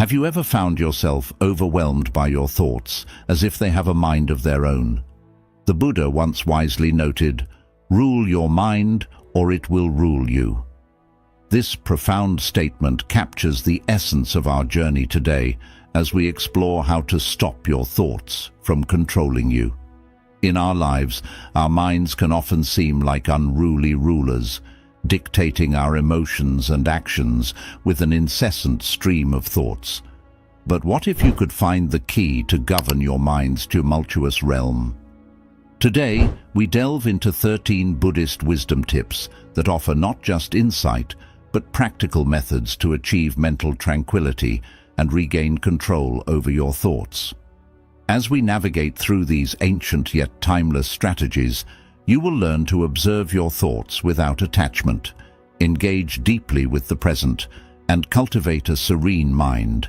Have you ever found yourself overwhelmed by your thoughts, as if they have a mind of their own? The Buddha once wisely noted, "Rule your mind, or it will rule you." This profound statement captures the essence of our journey today as we explore how to stop your thoughts from controlling you. In our lives, our minds can often seem like unruly rulers, dictating our emotions and actions with an incessant stream of thoughts. But what if you could find the key to govern your mind's tumultuous realm? Today, we delve into 13 Buddhist wisdom tips that offer not just insight, but practical methods to achieve mental tranquility and regain control over your thoughts. As we navigate through these ancient yet timeless strategies, you will learn to observe your thoughts without attachment, engage deeply with the present, and cultivate a serene mind.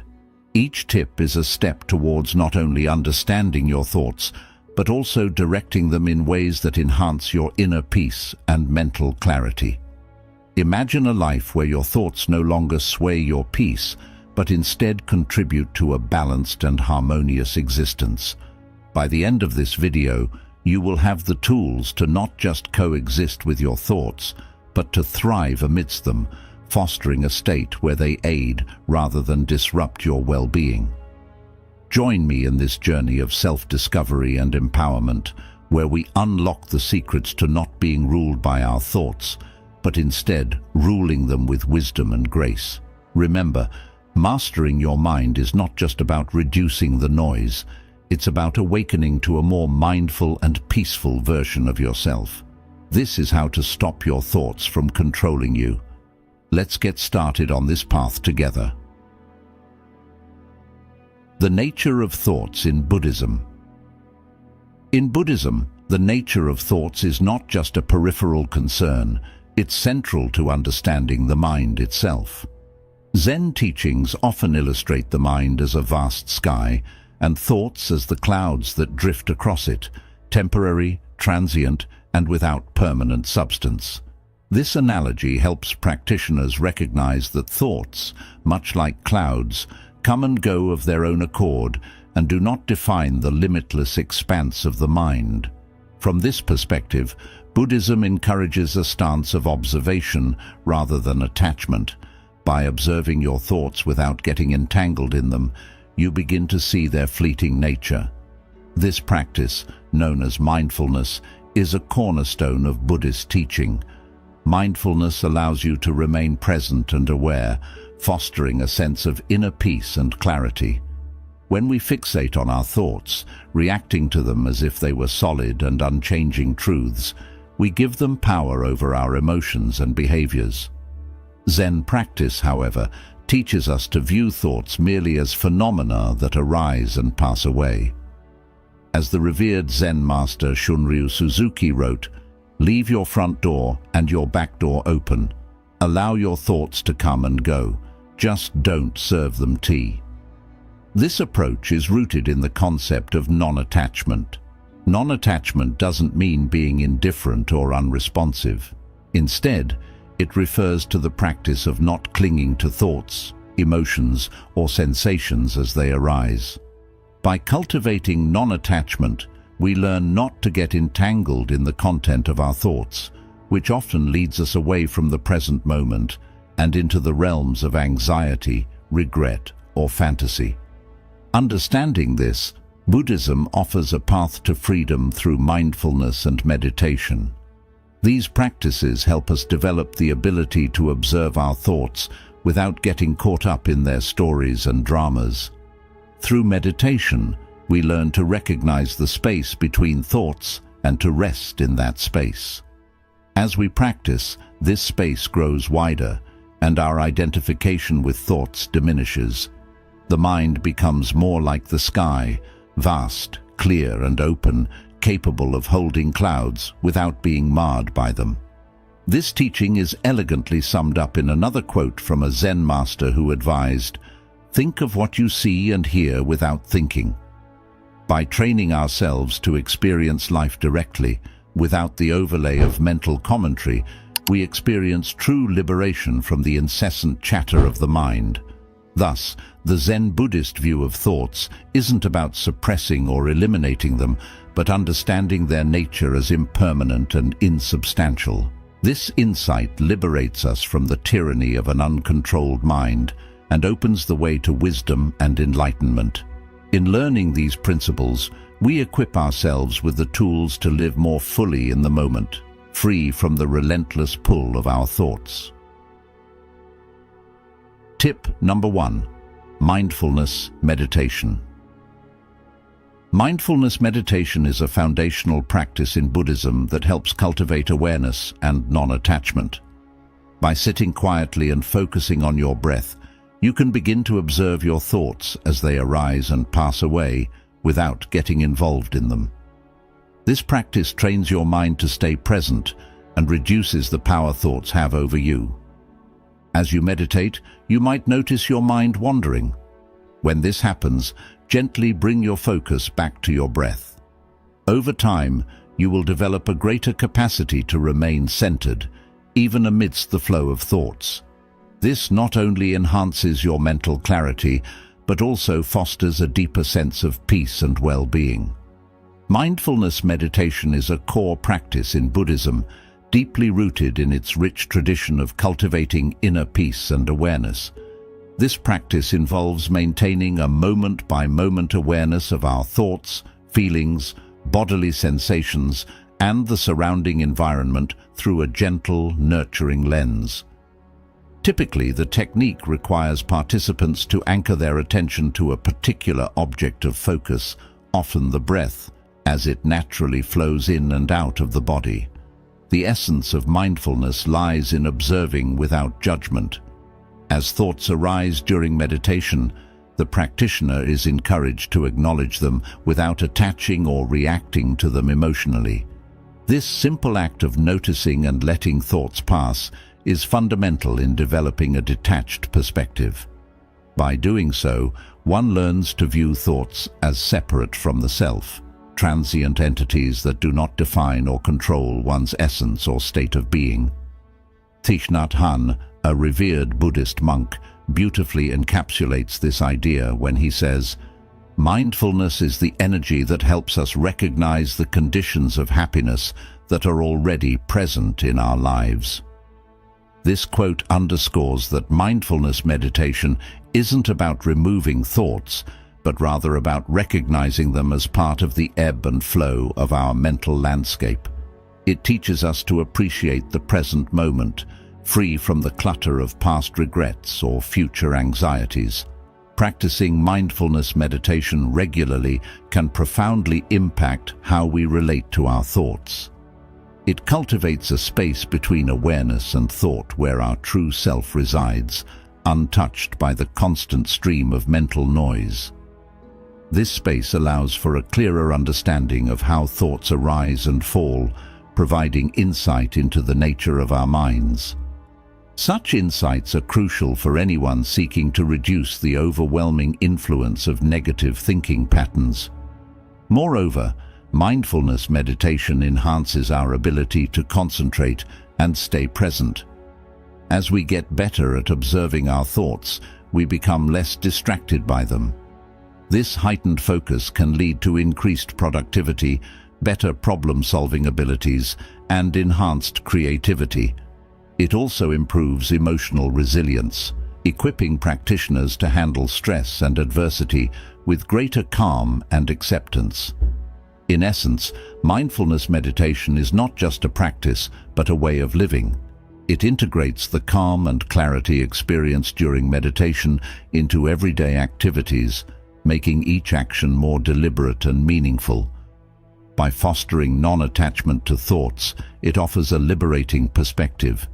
Each tip is a step towards not only understanding your thoughts, but also directing them in ways that enhance your inner peace and mental clarity. Imagine a life where your thoughts no longer sway your peace, but instead contribute to a balanced and harmonious existence. By the end of this video, you will have the tools to not just coexist with your thoughts, but to thrive amidst them, fostering a state where they aid rather than disrupt your well-being. Join me in this journey of self-discovery and empowerment, where we unlock the secrets to not being ruled by our thoughts, but instead ruling them with wisdom and grace. Remember, mastering your mind is not just about reducing the noise. It's about awakening to a more mindful and peaceful version of yourself. This is how to stop your thoughts from controlling you. Let's get started on this path together. The nature of thoughts in Buddhism. In Buddhism, the nature of thoughts is not just a peripheral concern, it's central to understanding the mind itself. Zen teachings often illustrate the mind as a vast sky, and thoughts as the clouds that drift across it, temporary, transient, and without permanent substance. This analogy helps practitioners recognize that thoughts, much like clouds, come and go of their own accord and do not define the limitless expanse of the mind. From this perspective, Buddhism encourages a stance of observation rather than attachment. By observing your thoughts without getting entangled in them, you begin to see their fleeting nature. This practice, known as mindfulness, is a cornerstone of Buddhist teaching. Mindfulness allows you to remain present and aware, fostering a sense of inner peace and clarity. When we fixate on our thoughts, reacting to them as if they were solid and unchanging truths, we give them power over our emotions and behaviors. Zen practice, however, teaches us to view thoughts merely as phenomena that arise and pass away. As the revered Zen master Shunryu Suzuki wrote, "Leave your front door and your back door open. Allow your thoughts to come and go. Just don't serve them tea." This approach is rooted in the concept of non-attachment. Non-attachment doesn't mean being indifferent or unresponsive. Instead, it refers to the practice of not clinging to thoughts, emotions, or sensations as they arise. By cultivating non-attachment, we learn not to get entangled in the content of our thoughts, which often leads us away from the present moment and into the realms of anxiety, regret, or fantasy. Understanding this, Buddhism offers a path to freedom through mindfulness and meditation. These practices help us develop the ability to observe our thoughts without getting caught up in their stories and dramas. Through meditation, we learn to recognize the space between thoughts and to rest in that space. As we practice, this space grows wider, and our identification with thoughts diminishes. The mind becomes more like the sky, vast, clear, and open, capable of holding clouds without being marred by them. This teaching is elegantly summed up in another quote from a Zen master who advised, "Think of what you see and hear without thinking." By training ourselves to experience life directly, without the overlay of mental commentary, we experience true liberation from the incessant chatter of the mind. Thus, the Zen Buddhist view of thoughts isn't about suppressing or eliminating them, but understanding their nature as impermanent and insubstantial. This insight liberates us from the tyranny of an uncontrolled mind and opens the way to wisdom and enlightenment. In learning these principles, we equip ourselves with the tools to live more fully in the moment, free from the relentless pull of our thoughts. Tip number 1. Mindfulness meditation. Mindfulness meditation is a foundational practice in Buddhism that helps cultivate awareness and non-attachment. By sitting quietly and focusing on your breath, you can begin to observe your thoughts as they arise and pass away without getting involved in them. This practice trains your mind to stay present and reduces the power thoughts have over you. As you meditate, you might notice your mind wandering. When this happens, gently bring your focus back to your breath. Over time, you will develop a greater capacity to remain centered, even amidst the flow of thoughts. This not only enhances your mental clarity, but also fosters a deeper sense of peace and well-being. Mindfulness meditation is a core practice in Buddhism, deeply rooted in its rich tradition of cultivating inner peace and awareness. This practice involves maintaining a moment-by-moment awareness of our thoughts, feelings, bodily sensations, and the surrounding environment through a gentle, nurturing lens. Typically, the technique requires participants to anchor their attention to a particular object of focus, often the breath, as it naturally flows in and out of the body. The essence of mindfulness lies in observing without judgment. As thoughts arise during meditation, the practitioner is encouraged to acknowledge them without attaching or reacting to them emotionally. This simple act of noticing and letting thoughts pass is fundamental in developing a detached perspective. By doing so, one learns to view thoughts as separate from the self, transient entities that do not define or control one's essence or state of being. Thich Nhat Hanh, a revered Buddhist monk, beautifully encapsulates this idea when he says, "Mindfulness is the energy that helps us recognize the conditions of happiness that are already present in our lives." This quote underscores that mindfulness meditation isn't about removing thoughts, but rather about recognizing them as part of the ebb and flow of our mental landscape. It teaches us to appreciate the present moment, free from the clutter of past regrets or future anxieties. Practicing mindfulness meditation regularly can profoundly impact how we relate to our thoughts. It cultivates a space between awareness and thought where our true self resides, untouched by the constant stream of mental noise. This space allows for a clearer understanding of how thoughts arise and fall, providing insight into the nature of our minds. Such insights are crucial for anyone seeking to reduce the overwhelming influence of negative thinking patterns. Moreover, mindfulness meditation enhances our ability to concentrate and stay present. As we get better at observing our thoughts, we become less distracted by them. This heightened focus can lead to increased productivity, better problem-solving abilities, and enhanced creativity. It also improves emotional resilience, equipping practitioners to handle stress and adversity with greater calm and acceptance. In essence, mindfulness meditation is not just a practice, but a way of living. It integrates the calm and clarity experienced during meditation into everyday activities, making each action more deliberate and meaningful. By fostering non-attachment to thoughts, it offers a liberating perspective.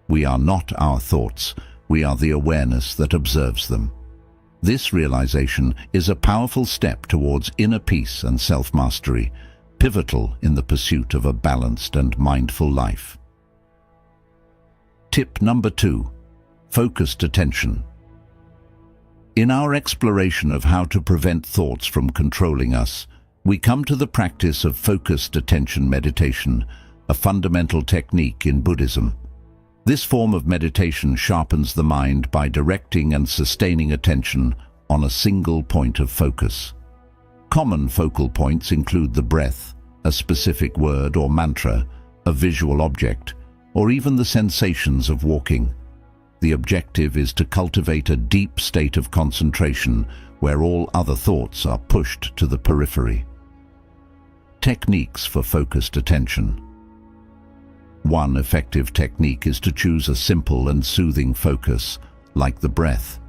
We are not our thoughts, we are the awareness that observes them. This realization is a powerful step towards inner peace and self-mastery, pivotal in the pursuit of a balanced and mindful life. Tip number 2. Focused attention. In our exploration of how to prevent thoughts from controlling us, we come to the practice of focused attention meditation, a fundamental technique in Buddhism. This form of meditation sharpens the mind by directing and sustaining attention on a single point of focus. Common focal points include the breath, a specific word or mantra, a visual object, or even the sensations of walking. The objective is to cultivate a deep state of concentration where all other thoughts are pushed to the periphery. Techniques for focused attention. One effective technique is to choose a simple and soothing focus, like the breath.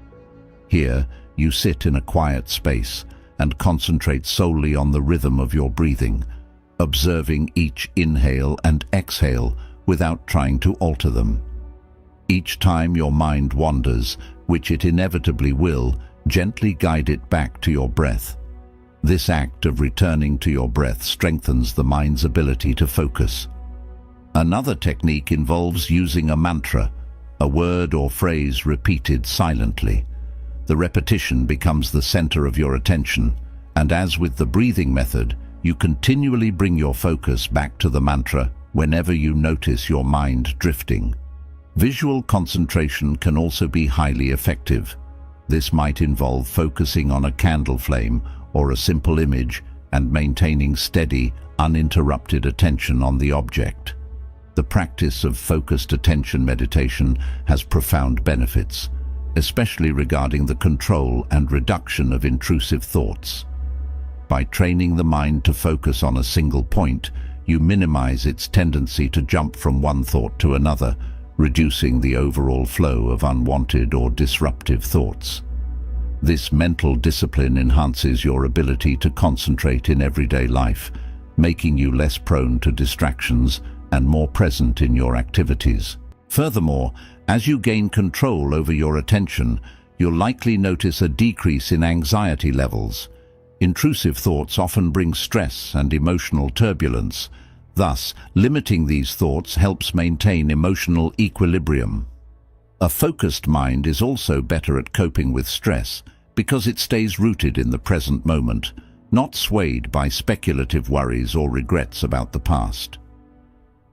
Here, you sit in a quiet space and concentrate solely on the rhythm of your breathing, observing each inhale and exhale without trying to alter them. Each time your mind wanders, which it inevitably will, gently guide it back to your breath. This act of returning to your breath strengthens the mind's ability to focus. Another technique involves using a mantra, a word or phrase repeated silently. The repetition becomes the center of your attention, and as with the breathing method, you continually bring your focus back to the mantra whenever you notice your mind drifting. Visual concentration can also be highly effective. This might involve focusing on a candle flame or a simple image and maintaining steady, uninterrupted attention on the object. The practice of focused attention meditation has profound benefits, especially regarding the control and reduction of intrusive thoughts. By training the mind to focus on a single point, you minimize its tendency to jump from one thought to another, reducing the overall flow of unwanted or disruptive thoughts. This mental discipline enhances your ability to concentrate in everyday life, making you less prone to distractions and more present in your activities. Furthermore, as you gain control over your attention, you'll likely notice a decrease in anxiety levels. Intrusive thoughts often bring stress and emotional turbulence. Thus, limiting these thoughts helps maintain emotional equilibrium. A focused mind is also better at coping with stress because it stays rooted in the present moment, not swayed by speculative worries or regrets about the past.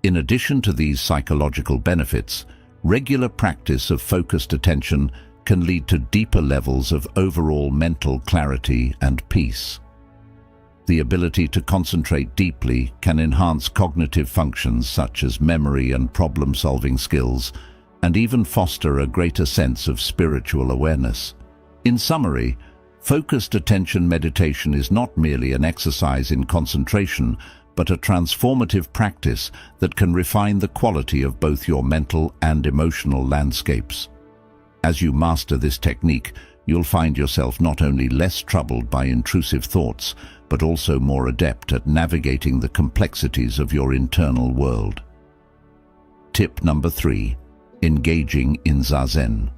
In addition to these psychological benefits, regular practice of focused attention can lead to deeper levels of overall mental clarity and peace. The ability to concentrate deeply can enhance cognitive functions such as memory and problem-solving skills, and even foster a greater sense of spiritual awareness. In summary, focused attention meditation is not merely an exercise in concentration, but a transformative practice that can refine the quality of both your mental and emotional landscapes. As you master this technique, you'll find yourself not only less troubled by intrusive thoughts, but also more adept at navigating the complexities of your internal world. Tip number 3. Engaging in Zazen.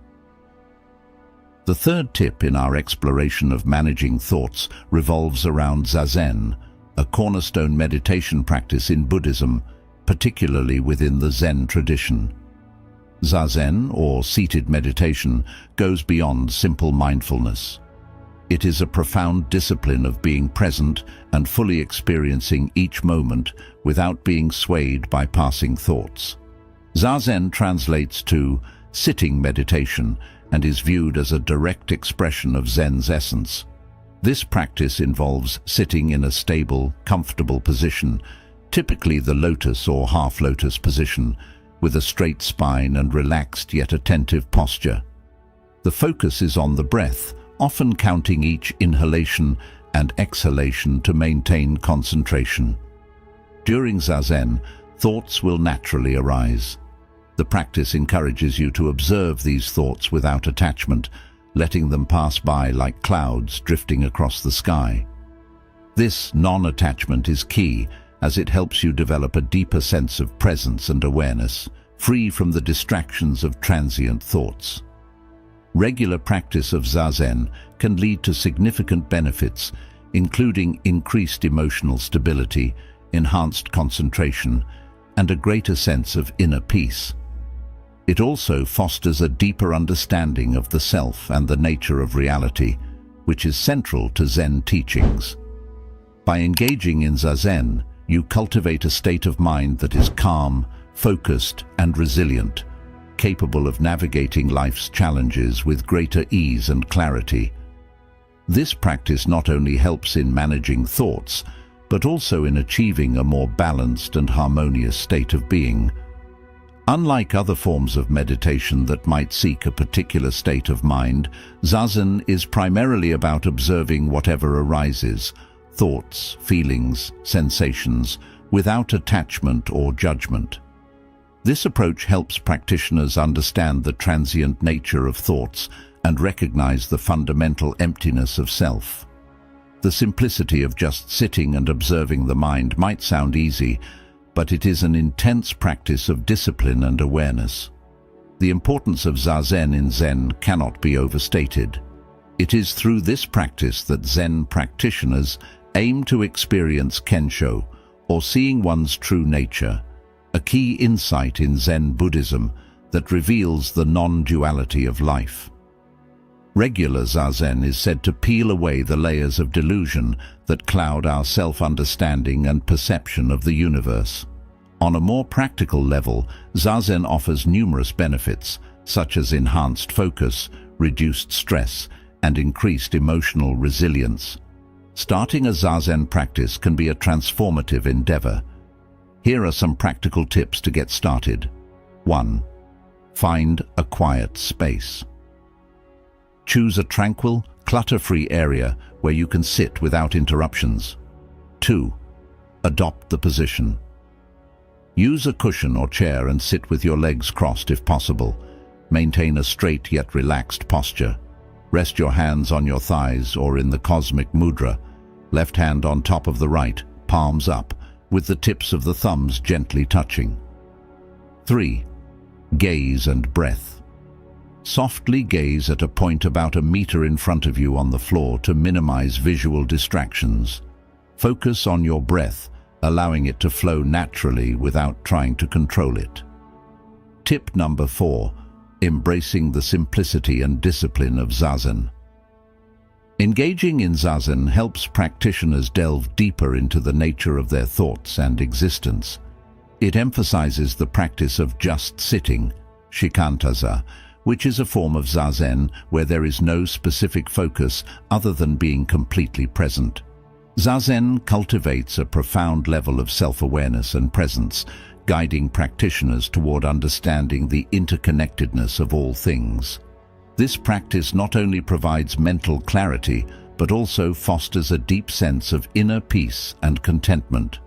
The third tip in our exploration of managing thoughts revolves around Zazen, a cornerstone meditation practice in Buddhism, particularly within the Zen tradition. Zazen, or seated meditation, goes beyond simple mindfulness. It is a profound discipline of being present and fully experiencing each moment without being swayed by passing thoughts. Zazen translates to sitting meditation and is viewed as a direct expression of Zen's essence. This practice involves sitting in a stable, comfortable position, typically the lotus or half-lotus position, with a straight spine and relaxed yet attentive posture. The focus is on the breath, often counting each inhalation and exhalation to maintain concentration. During Zazen, thoughts will naturally arise. The practice encourages you to observe these thoughts without attachment, letting them pass by like clouds drifting across the sky. This non-attachment is key, as it helps you develop a deeper sense of presence and awareness, free from the distractions of transient thoughts. Regular practice of Zazen can lead to significant benefits, including increased emotional stability, enhanced concentration, and a greater sense of inner peace. It also fosters a deeper understanding of the self and the nature of reality, which is central to Zen teachings. By engaging in Zazen, you cultivate a state of mind that is calm, focused, and resilient, capable of navigating life's challenges with greater ease and clarity. This practice not only helps in managing thoughts, but also in achieving a more balanced and harmonious state of being. Unlike other forms of meditation that might seek a particular state of mind, Zazen is primarily about observing whatever arises, thoughts, feelings, sensations, without attachment or judgment. This approach helps practitioners understand the transient nature of thoughts and recognize the fundamental emptiness of self. The simplicity of just sitting and observing the mind might sound easy, but it is an intense practice of discipline and awareness. The importance of Zazen in Zen cannot be overstated. It is through this practice that Zen practitioners aim to experience Kensho, or seeing one's true nature, a key insight in Zen Buddhism that reveals the non-duality of life. Regular Zazen is said to peel away the layers of delusion that cloud our self-understanding and perception of the universe. On a more practical level, Zazen offers numerous benefits, such as enhanced focus, reduced stress, and increased emotional resilience. Starting a Zazen practice can be a transformative endeavor. Here are some practical tips to get started. 1. Find a quiet space. Choose a tranquil, clutter-free area where you can sit without interruptions. 2. Adopt the position. Use a cushion or chair and sit with your legs crossed if possible. Maintain a straight yet relaxed posture. Rest your hands on your thighs or in the cosmic mudra, left hand on top of the right, palms up, with the tips of the thumbs gently touching. 3. Gaze and breath. Softly gaze at a point about a meter in front of you on the floor to minimize visual distractions. Focus on your breath, allowing it to flow naturally without trying to control it. Tip number 4. Embracing the simplicity and discipline of Zazen. Engaging in Zazen helps practitioners delve deeper into the nature of their thoughts and existence. It emphasizes the practice of just sitting, shikantaza, which is a form of Zazen where there is no specific focus other than being completely present. Zazen cultivates a profound level of self-awareness and presence, guiding practitioners toward understanding the interconnectedness of all things. This practice not only provides mental clarity, but also fosters a deep sense of inner peace and contentment.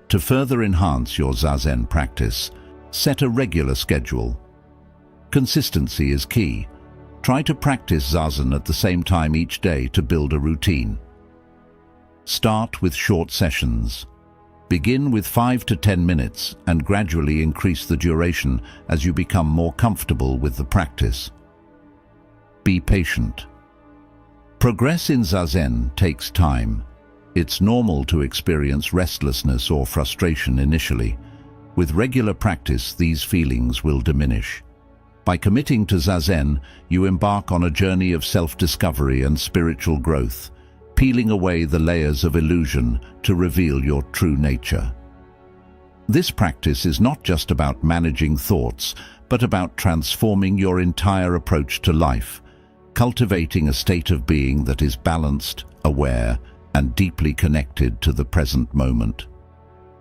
To further enhance your Zazen practice, set a regular schedule. Consistency is key. Try to practice Zazen at the same time each day to build a routine. Start with short sessions. Begin with 5 to 10 minutes and gradually increase the duration as you become more comfortable with the practice. Be patient. Progress in Zazen takes time. It's normal to experience restlessness or frustration initially. With regular practice, these feelings will diminish. By committing to Zazen, you embark on a journey of self-discovery and spiritual growth, peeling away the layers of illusion to reveal your true nature. This practice is not just about managing thoughts, but about transforming your entire approach to life, cultivating a state of being that is balanced, aware, and deeply connected to the present moment.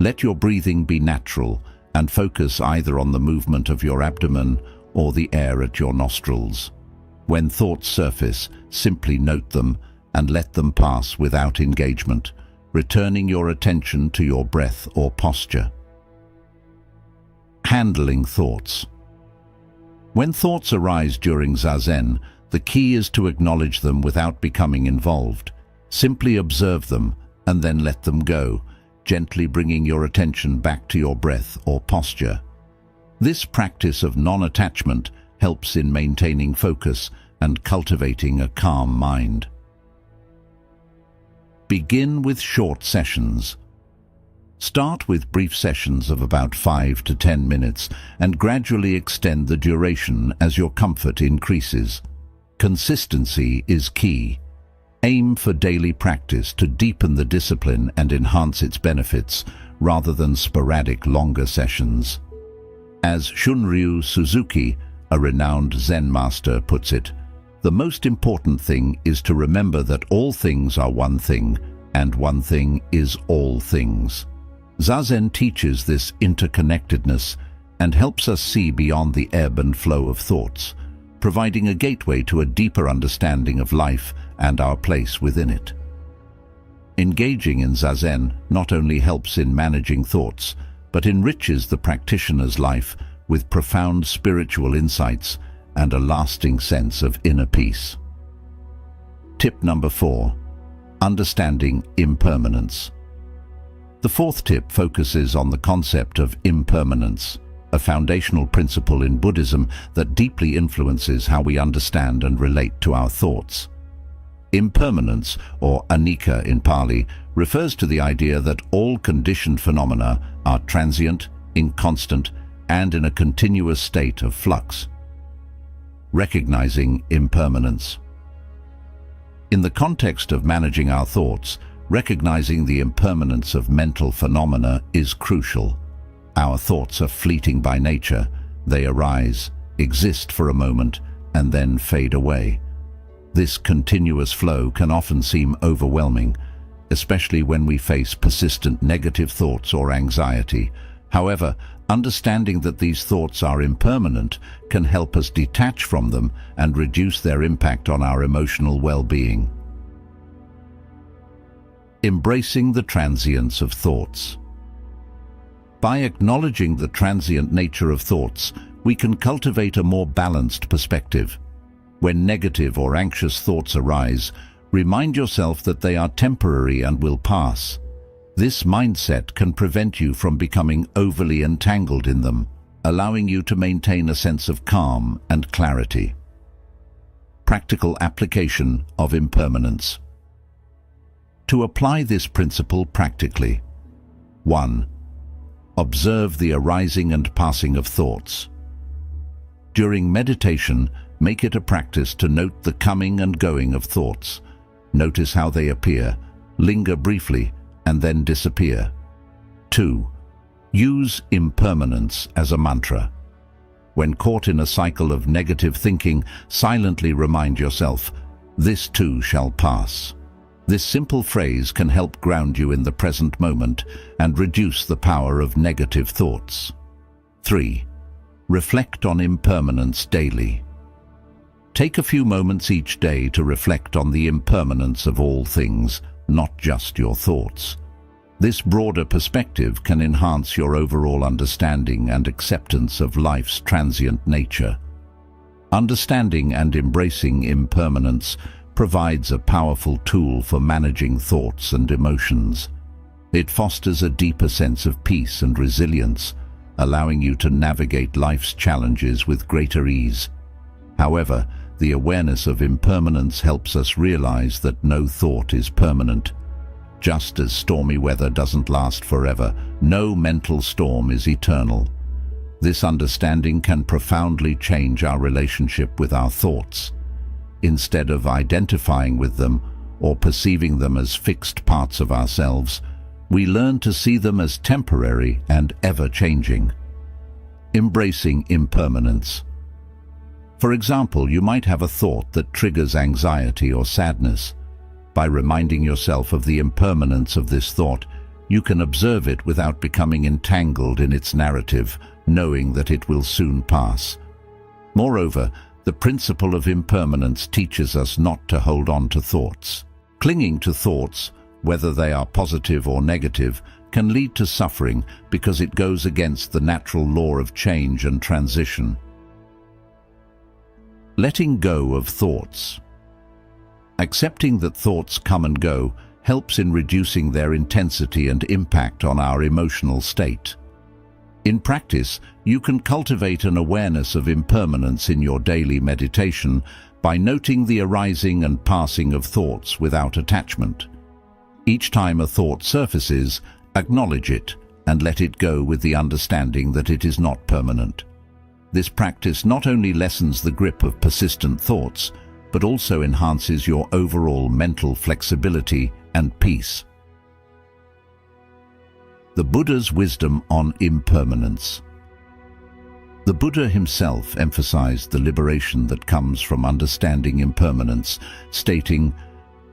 Let your breathing be natural and focus either on the movement of your abdomen or the air at your nostrils. When thoughts surface, simply note them and let them pass without engagement, returning your attention to your breath or posture. Handling thoughts. When thoughts arise during Zazen, the key is to acknowledge them without becoming involved. Simply observe them and then let them go, gently bringing your attention back to your breath or posture. This practice of non-attachment helps in maintaining focus and cultivating a calm mind. Begin with short sessions. Start with brief sessions of about 5 to 10 minutes and gradually extend the duration as your comfort increases. Consistency is key. Aim for daily practice to deepen the discipline and enhance its benefits, rather than sporadic longer sessions. As Shunryu Suzuki, A renowned Zen master puts it, "The most important thing is to remember that all things are one thing, and one thing is all things." Zazen teaches this interconnectedness and helps us see beyond the ebb and flow of thoughts, providing a gateway to a deeper understanding of life and our place within it. Engaging in Zazen not only helps in managing thoughts, but enriches the practitioner's life with profound spiritual insights and a lasting sense of inner peace. Tip number 4. Understanding impermanence. The fourth tip focuses on the concept of impermanence, a foundational principle in Buddhism that deeply influences how we understand and relate to our thoughts. Impermanence, or anicca in Pali, refers to the idea that all conditioned phenomena are transient, inconstant, and in a continuous state of flux. Recognizing impermanence. In the context of managing our thoughts, recognizing the impermanence of mental phenomena is crucial. Our thoughts are fleeting by nature. They arise, exist for a moment, and then fade away. This continuous flow can often seem overwhelming, especially when we face persistent negative thoughts or anxiety. However, understanding that these thoughts are impermanent can help us detach from them and reduce their impact on our emotional well-being. Embracing the transience of thoughts. By acknowledging the transient nature of thoughts, we can cultivate a more balanced perspective. When negative or anxious thoughts arise, remind yourself that they are temporary and will pass. This mindset can prevent you from becoming overly entangled in them, allowing you to maintain a sense of calm and clarity. Practical application of impermanence. To apply this principle practically: 1. Observe the arising and passing of thoughts. During meditation, make it a practice to note the coming and going of thoughts. Notice how they appear, linger briefly, and then disappear. 2. Use impermanence as a mantra. When caught in a cycle of negative thinking, silently remind yourself, "This too shall pass." This simple phrase can help ground you in the present moment and reduce the power of negative thoughts. 3. Reflect on impermanence daily. Take a few moments each day to reflect on the impermanence of all things, not just your thoughts. This broader perspective can enhance your overall understanding and acceptance of life's transient nature. Understanding and embracing impermanence provides a powerful tool for managing thoughts and emotions. It fosters a deeper sense of peace and resilience, allowing you to navigate life's challenges with greater ease. However, the awareness of impermanence helps us realize that no thought is permanent. Just as stormy weather doesn't last forever, no mental storm is eternal. This understanding can profoundly change our relationship with our thoughts. Instead of identifying with them or perceiving them as fixed parts of ourselves, we learn to see them as temporary and ever-changing. Embracing impermanence. For example, you might have a thought that triggers anxiety or sadness. By reminding yourself of the impermanence of this thought, you can observe it without becoming entangled in its narrative, knowing that it will soon pass. Moreover, the principle of impermanence teaches us not to hold on to thoughts. Clinging to thoughts, whether they are positive or negative, can lead to suffering because it goes against the natural law of change and transition. Letting go of thoughts. Accepting that thoughts come and go helps in reducing their intensity and impact on our emotional state. In practice, you can cultivate an awareness of impermanence in your daily meditation by noting the arising and passing of thoughts without attachment. Each time a thought surfaces, acknowledge it and let it go with the understanding that it is not permanent. This practice not only lessens the grip of persistent thoughts, but also enhances your overall mental flexibility and peace. The Buddha's wisdom on impermanence. The Buddha himself emphasized the liberation that comes from understanding impermanence, stating,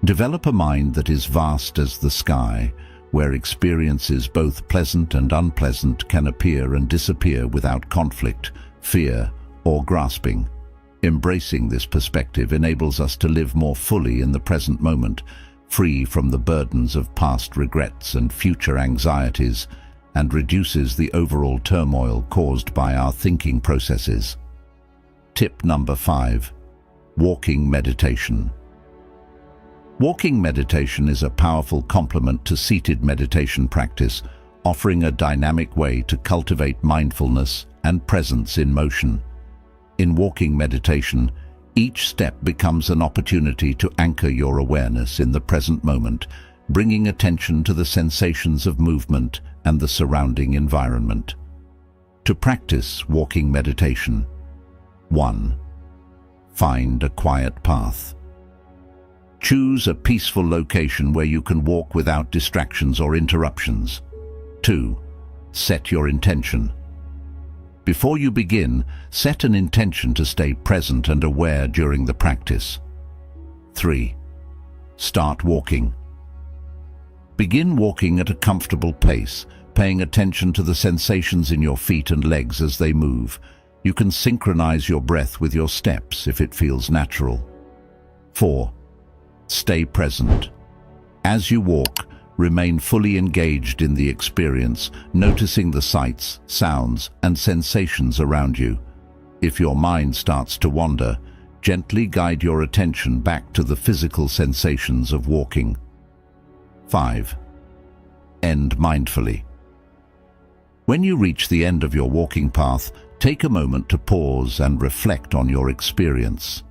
"Develop a mind that is vast as the sky, where experiences both pleasant and unpleasant can appear and disappear without conflict, fear, or grasping." Embracing this perspective enables us to live more fully in the present moment, free from the burdens of past regrets and future anxieties, and reduces the overall turmoil caused by our thinking processes. Tip number 5. Walking meditation. Walking meditation is a powerful complement to seated meditation practice, offering a dynamic way to cultivate mindfulness and presence in motion. In walking meditation, each step becomes an opportunity to anchor your awareness in the present moment, bringing attention to the sensations of movement and the surrounding environment. To practice walking meditation: 1. Find a quiet path. Choose a peaceful location where you can walk without distractions or interruptions. 2. Set your intention. Before you begin, set an intention to stay present and aware during the practice. 3. Start walking. Begin walking at a comfortable pace, paying attention to the sensations in your feet and legs as they move. You can synchronize your breath with your steps if it feels natural. 4. Stay present. As you walk, remain fully engaged in the experience, noticing the sights, sounds, and sensations around you. If your mind starts to wander, gently guide your attention back to the physical sensations of walking. 5. End mindfully. When you reach the end of your walking path, take a moment to pause and reflect on your experience.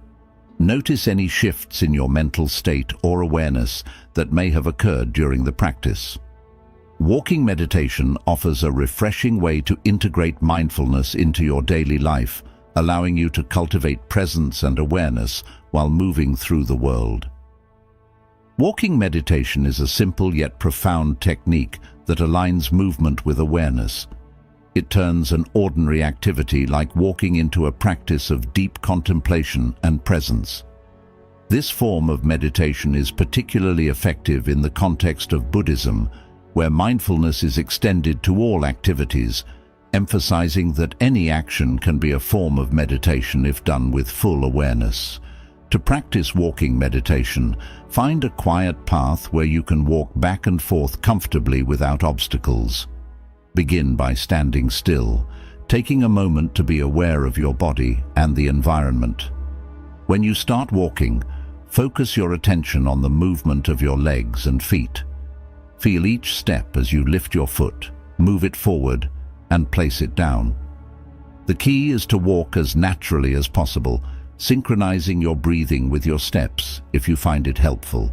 Notice any shifts in your mental state or awareness that may have occurred during the practice. Walking meditation offers a refreshing way to integrate mindfulness into your daily life, allowing you to cultivate presence and awareness while moving through the world. Walking meditation is a simple yet profound technique that aligns movement with awareness. It turns an ordinary activity like walking into a practice of deep contemplation and presence. This form of meditation is particularly effective in the context of Buddhism, where mindfulness is extended to all activities, emphasizing that any action can be a form of meditation if done with full awareness. To practice walking meditation, find a quiet path where you can walk back and forth comfortably without obstacles. Begin by standing still, taking a moment to be aware of your body and the environment. When you start walking, focus your attention on the movement of your legs and feet. Feel each step as you lift your foot, move it forward, and place it down. The key is to walk as naturally as possible, synchronizing your breathing with your steps if you find it helpful.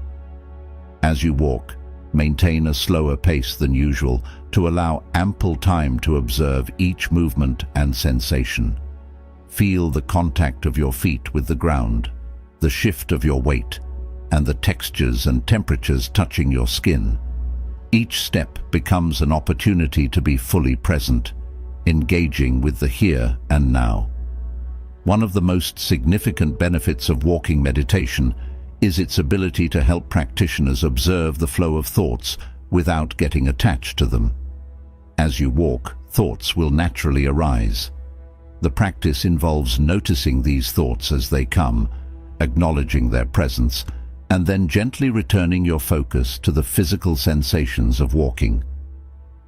As you walk, maintain a slower pace than usual to allow ample time to observe each movement and sensation. Feel the contact of your feet with the ground, the shift of your weight, and the textures and temperatures touching your skin. Each step becomes an opportunity to be fully present, engaging with the here and now. One of the most significant benefits of walking meditation is its ability to help practitioners observe the flow of thoughts without getting attached to them. As you walk, thoughts will naturally arise. The practice involves noticing these thoughts as they come, acknowledging their presence, and then gently returning your focus to the physical sensations of walking.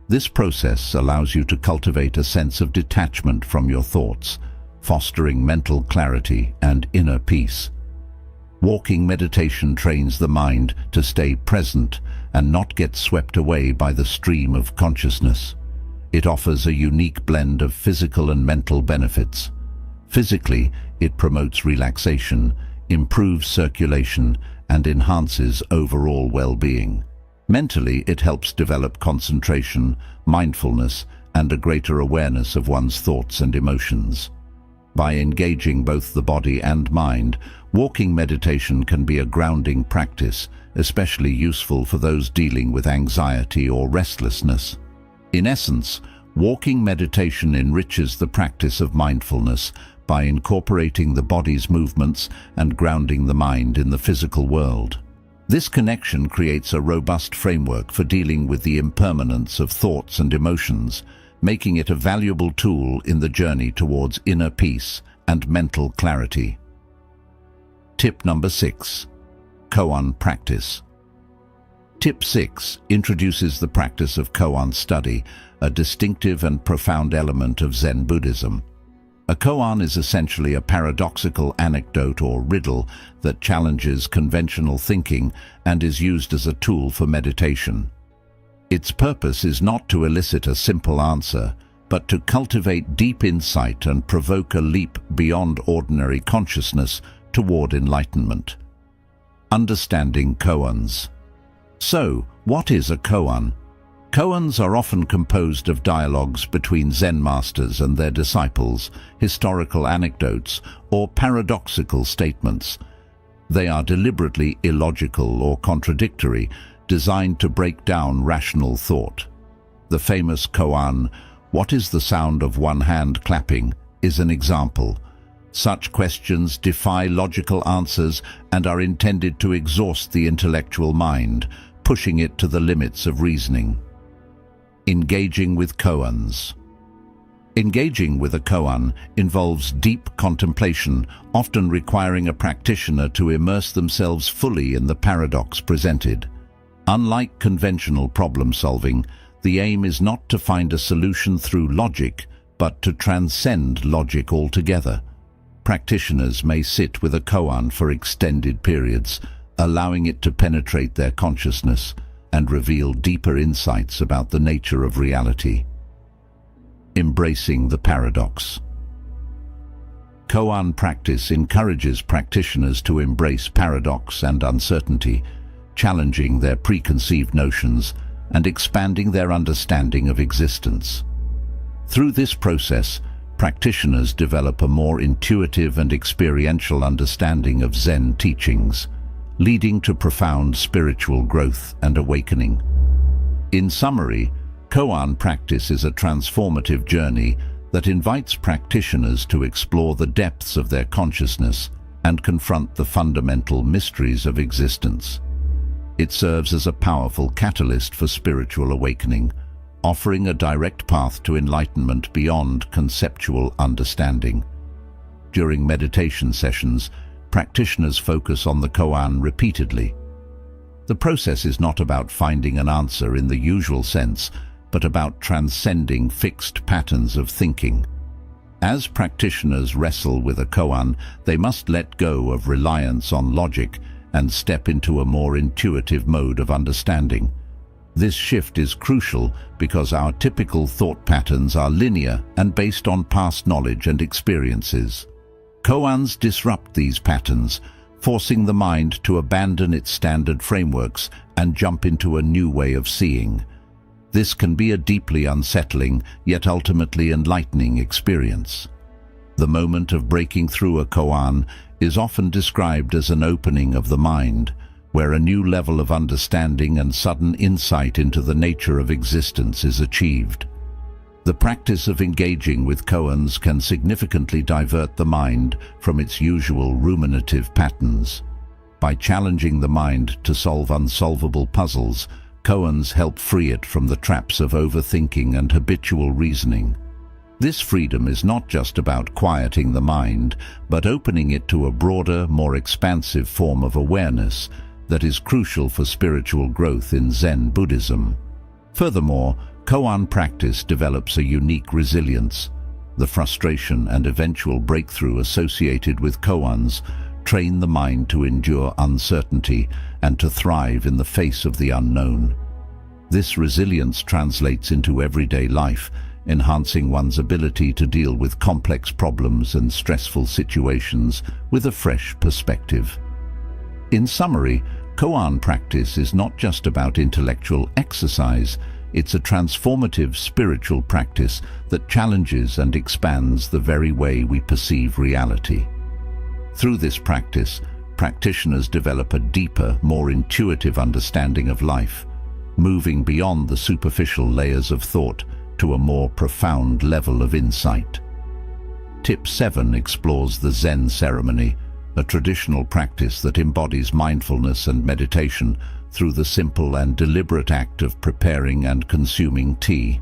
This process allows you to cultivate a sense of detachment from your thoughts, fostering mental clarity and inner peace. Walking meditation trains the mind to stay present and not get swept away by the stream of consciousness. It offers a unique blend of physical and mental benefits. Physically, it promotes relaxation, improves circulation, and enhances overall well-being. Mentally, it helps develop concentration, mindfulness, and a greater awareness of one's thoughts and emotions. By engaging both the body and mind, walking meditation can be a grounding practice, especially useful for those dealing with anxiety or restlessness. In essence, Walking meditation enriches the practice of mindfulness by incorporating the body's movements and grounding the mind in the physical world. This connection creates a robust framework for dealing with the impermanence of thoughts and emotions, making it a valuable tool in the journey towards inner peace and mental clarity. Tip number 6. Koan practice. Tip 6 introduces the practice of koan study, a distinctive and profound element of Zen Buddhism. A koan is essentially a paradoxical anecdote or riddle that challenges conventional thinking and is used as a tool for meditation. Its purpose is not to elicit a simple answer, but to cultivate deep insight and provoke a leap beyond ordinary consciousness toward enlightenment. Understanding koans. So, what is a koan? Koans are often composed of dialogues between Zen masters and their disciples, historical anecdotes, or paradoxical statements. They are deliberately illogical or contradictory, designed to break down rational thought. The famous koan, "What is the sound of one hand clapping?" is an example. Such questions defy logical answers and are intended to exhaust the intellectual mind, pushing it to the limits of reasoning. Engaging with koans. Engaging with a koan involves deep contemplation, often requiring a practitioner to immerse themselves fully in the paradox presented. Unlike conventional problem-solving, the aim is not to find a solution through logic, but to transcend logic altogether. Practitioners may sit with a koan for extended periods, allowing it to penetrate their consciousness and reveal deeper insights about the nature of reality. Embracing the paradox. Koan practice encourages practitioners to embrace paradox and uncertainty, challenging their preconceived notions and expanding their understanding of existence. Through this process, practitioners develop a more intuitive and experiential understanding of Zen teachings, leading to profound spiritual growth and awakening. In summary, koan practice is a transformative journey that invites practitioners to explore the depths of their consciousness and confront the fundamental mysteries of existence. It serves as a powerful catalyst for spiritual awakening, offering a direct path to enlightenment beyond conceptual understanding. During meditation sessions, practitioners focus on the koan repeatedly. The process is not about finding an answer in the usual sense, but about transcending fixed patterns of thinking. As practitioners wrestle with a koan, they must let go of reliance on logic and step into a more intuitive mode of understanding. This shift is crucial because our typical thought patterns are linear and based on past knowledge and experiences. Koans disrupt these patterns, forcing the mind to abandon its standard frameworks and jump into a new way of seeing. This can be a deeply unsettling, yet ultimately enlightening experience. The moment of breaking through a koan is often described as an opening of the mind, where a new level of understanding and sudden insight into the nature of existence is achieved. The practice of engaging with koans can significantly divert the mind from its usual ruminative patterns. By challenging the mind to solve unsolvable puzzles, koans help free it from the traps of overthinking and habitual reasoning. This freedom is not just about quieting the mind, but opening it to a broader, more expansive form of awareness that is crucial for spiritual growth in Zen Buddhism. Furthermore, koan practice develops a unique resilience. The frustration and eventual breakthrough associated with koans train the mind to endure uncertainty and to thrive in the face of the unknown. This resilience translates into everyday life, enhancing one's ability to deal with complex problems and stressful situations with a fresh perspective. In summary, koan practice is not just about intellectual exercise. It's a transformative spiritual practice that challenges and expands the very way we perceive reality. Through this practice, practitioners develop a deeper, more intuitive understanding of life, moving beyond the superficial layers of thought to a more profound level of insight. Tip 7 explores the Zen ceremony, a traditional practice that embodies mindfulness and meditation through the simple and deliberate act of preparing and consuming tea.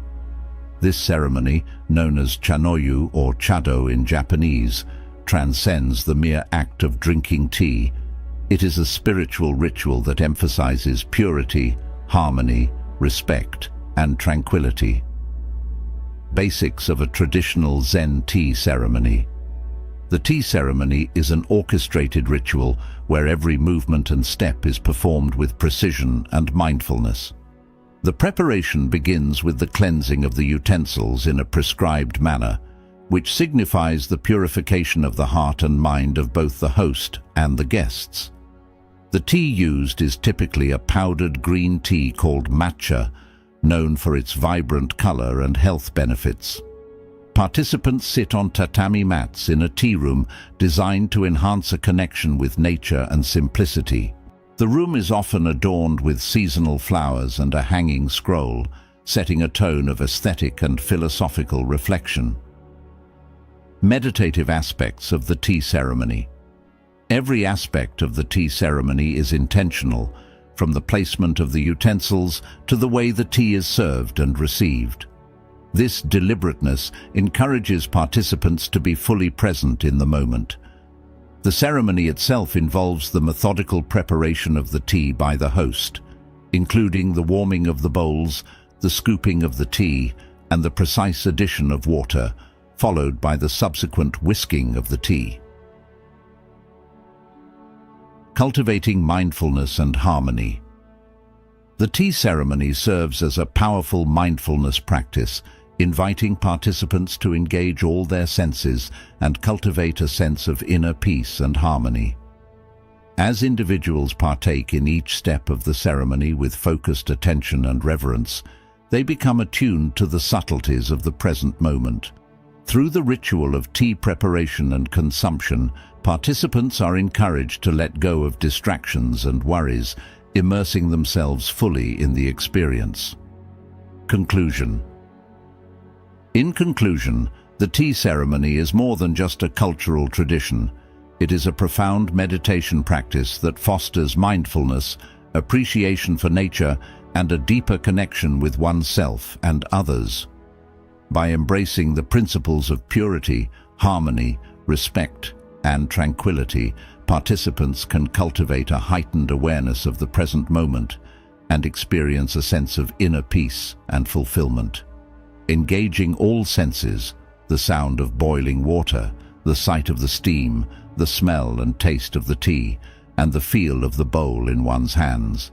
This ceremony, known as chanoyu or chado in Japanese, transcends the mere act of drinking tea. It is a spiritual ritual that emphasizes purity, harmony, respect, and tranquility. Basics of a traditional Zen tea ceremony. The tea ceremony is an orchestrated ritual where every movement and step is performed with precision and mindfulness. The preparation begins with the cleansing of the utensils in a prescribed manner, which signifies the purification of the heart and mind of both the host and the guests. The tea used is typically a powdered green tea called matcha, known for its vibrant color and health benefits. Participants sit on tatami mats in a tea room designed to enhance a connection with nature and simplicity. The room is often adorned with seasonal flowers and a hanging scroll, setting a tone of aesthetic and philosophical reflection. Meditative aspects of the tea ceremony. Every aspect of the tea ceremony is intentional, from the placement of the utensils to the way the tea is served and received. This deliberateness encourages participants to be fully present in the moment. The ceremony itself involves the methodical preparation of the tea by the host, including the warming of the bowls, the scooping of the tea, and the precise addition of water, followed by the subsequent whisking of the tea. Cultivating mindfulness and harmony. The tea ceremony serves as a powerful mindfulness practice, inviting participants to engage all their senses and cultivate a sense of inner peace and harmony. As individuals partake in each step of the ceremony with focused attention and reverence, they become attuned to the subtleties of the present moment. Through the ritual of tea preparation and consumption, participants are encouraged to let go of distractions and worries, immersing themselves fully in the experience. Conclusion. In conclusion, the tea ceremony is more than just a cultural tradition. It is a profound meditation practice that fosters mindfulness, appreciation for nature, and a deeper connection with oneself and others. By embracing the principles of purity, harmony, respect, and tranquility, participants can cultivate a heightened awareness of the present moment and experience a sense of inner peace and fulfillment. Engaging all senses, the sound of boiling water, the sight of the steam, the smell and taste of the tea, and the feel of the bowl in one's hands.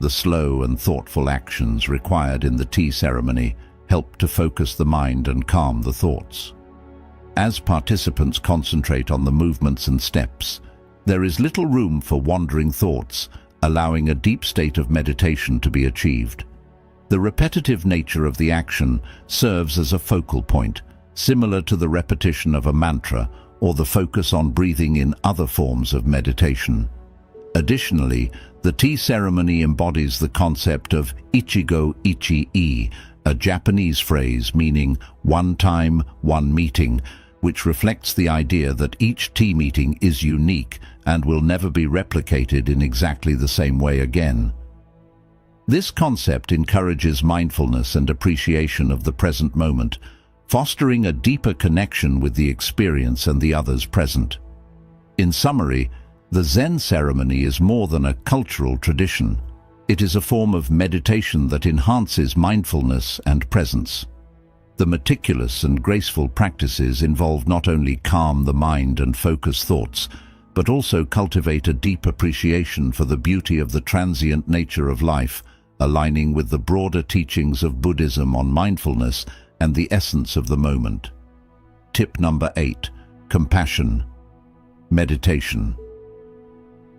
The slow and thoughtful actions required in the tea ceremony help to focus the mind and calm the thoughts. As participants concentrate on the movements and steps, there is little room for wandering thoughts, allowing a deep state of meditation to be achieved. The repetitive nature of the action serves as a focal point, similar to the repetition of a mantra or the focus on breathing in other forms of meditation. Additionally, the tea ceremony embodies the concept of ichigo ichi-e, a Japanese phrase meaning one time, one meeting, which reflects the idea that each tea meeting is unique and will never be replicated in exactly the same way again. This concept encourages mindfulness and appreciation of the present moment, fostering a deeper connection with the experience and the others present. In summary, the Zen ceremony is more than a cultural tradition. It is a form of meditation that enhances mindfulness and presence. The meticulous and graceful practices involve not only calm the mind and focus thoughts, but also cultivate a deep appreciation for the beauty of the transient nature of life, aligning with the broader teachings of Buddhism on mindfulness and the essence of the moment. Tip number 8. Compassion. Meditation.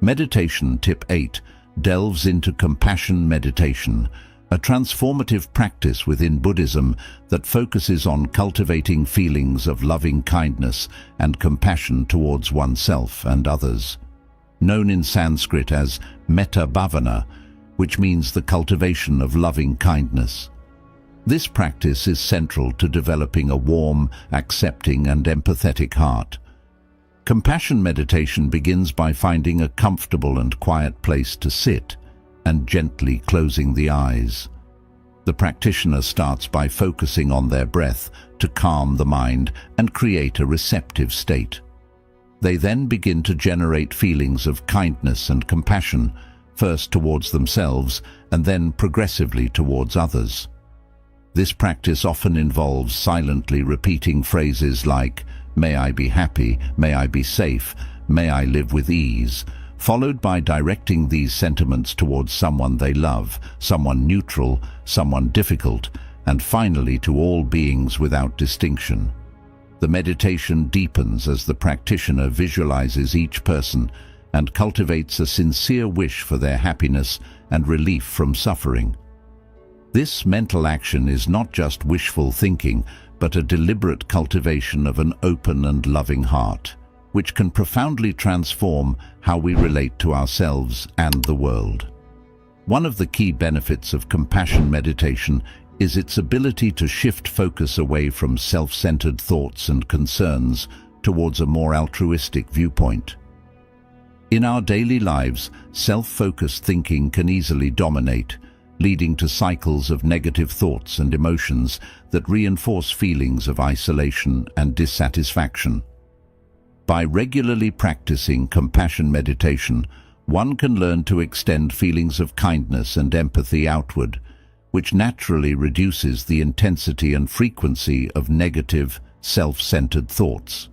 Meditation tip 8 delves into compassion meditation, a transformative practice within Buddhism that focuses on cultivating feelings of loving kindness and compassion towards oneself and others. Known in Sanskrit as metta bhavana, which means the cultivation of loving kindness. This practice is central to developing a warm, accepting and empathetic heart. Compassion meditation begins by finding a comfortable and quiet place to sit and gently closing the eyes. The practitioner starts by focusing on their breath to calm the mind and create a receptive state. They then begin to generate feelings of kindness and compassion, first towards themselves and then progressively towards others. This practice often involves silently repeating phrases like, "May I be happy, may I be safe, may I live with ease," followed by directing these sentiments towards someone they love, someone neutral, someone difficult, and finally to all beings without distinction. The meditation deepens as the practitioner visualizes each person and cultivates a sincere wish for their happiness and relief from suffering. This mental action is not just wishful thinking, but a deliberate cultivation of an open and loving heart, which can profoundly transform how we relate to ourselves and the world. One of the key benefits of compassion meditation is its ability to shift focus away from self-centered thoughts and concerns towards a more altruistic viewpoint. In our daily lives, self-focused thinking can easily dominate, leading to cycles of negative thoughts and emotions that reinforce feelings of isolation and dissatisfaction. By regularly practicing compassion meditation, one can learn to extend feelings of kindness and empathy outward, which naturally reduces the intensity and frequency of negative, self-centered thoughts.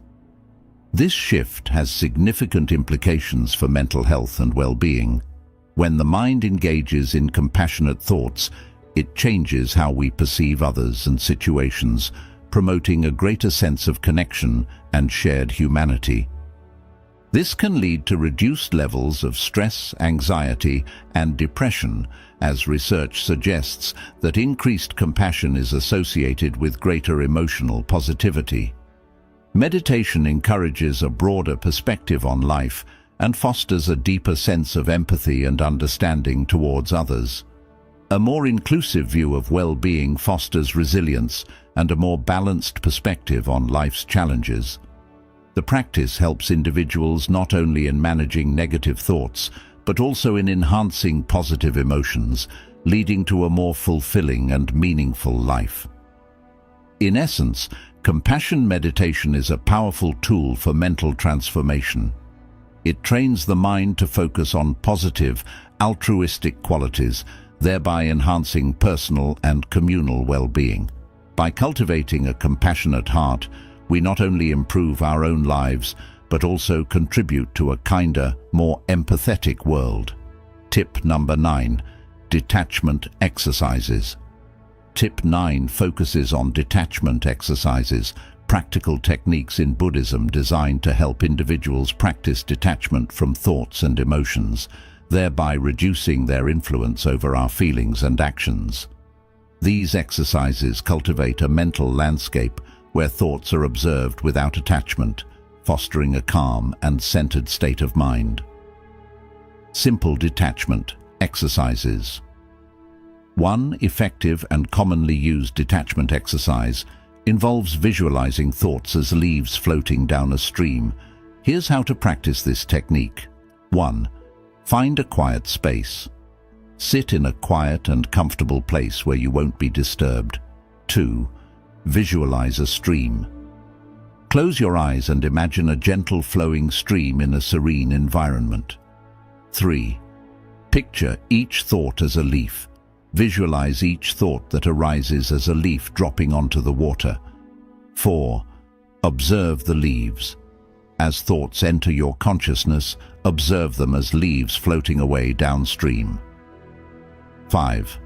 This shift has significant implications for mental health and well-being. When the mind engages in compassionate thoughts, it changes how we perceive others and situations, promoting a greater sense of connection and shared humanity. This can lead to reduced levels of stress, anxiety, and depression, as research suggests that increased compassion is associated with greater emotional positivity. Meditation encourages a broader perspective on life and fosters a deeper sense of empathy and understanding towards others. A more inclusive view of well-being fosters resilience and a more balanced perspective on life's challenges. The practice helps individuals not only in managing negative thoughts, but also in enhancing positive emotions, leading to a more fulfilling and meaningful life. In essence, compassion meditation is a powerful tool for mental transformation. It trains the mind to focus on positive, altruistic qualities, thereby enhancing personal and communal well-being. By cultivating a compassionate heart, we not only improve our own lives, but also contribute to a kinder, more empathetic world. Tip number 9. Detachment exercises. Tip 9 focuses on detachment exercises, practical techniques in Buddhism designed to help individuals practice detachment from thoughts and emotions, thereby reducing their influence over our feelings and actions. These exercises cultivate a mental landscape where thoughts are observed without attachment, fostering a calm and centered state of mind. Simple detachment exercises. One effective and commonly used detachment exercise involves visualizing thoughts as leaves floating down a stream. Here's how to practice this technique. 1. Find a quiet space. Sit in a quiet and comfortable place where you won't be disturbed. 2. Visualize a stream. Close your eyes and imagine a gentle flowing stream in a serene environment. 3. Picture each thought as a leaf. Visualize each thought that arises as a leaf dropping onto the water. 4. Observe the leaves. As thoughts enter your consciousness, observe them as leaves floating away downstream. 5.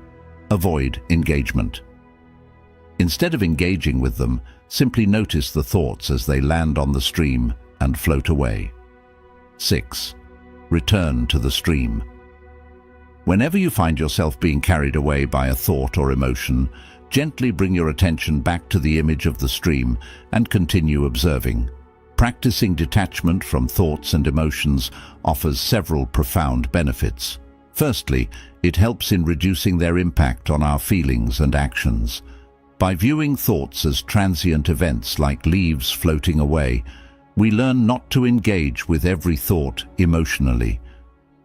Avoid engagement. Instead of engaging with them, simply notice the thoughts as they land on the stream and float away. 6. Return to the stream. Whenever you find yourself being carried away by a thought or emotion, gently bring your attention back to the image of the stream and continue observing. Practicing detachment from thoughts and emotions offers several profound benefits. Firstly, it helps in reducing their impact on our feelings and actions. By viewing thoughts as transient events like leaves floating away, we learn not to engage with every thought emotionally.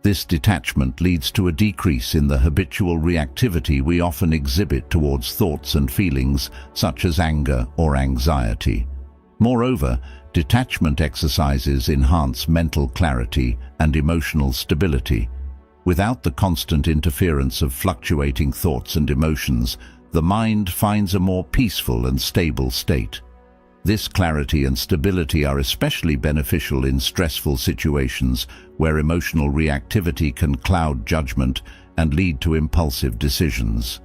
This detachment leads to a decrease in the habitual reactivity we often exhibit towards thoughts and feelings such as anger or anxiety. Moreover, detachment exercises enhance mental clarity and emotional stability. Without the constant interference of fluctuating thoughts and emotions, the mind finds a more peaceful and stable state. This clarity and stability are especially beneficial in stressful situations where emotional reactivity can cloud judgment and lead to impulsive decisions.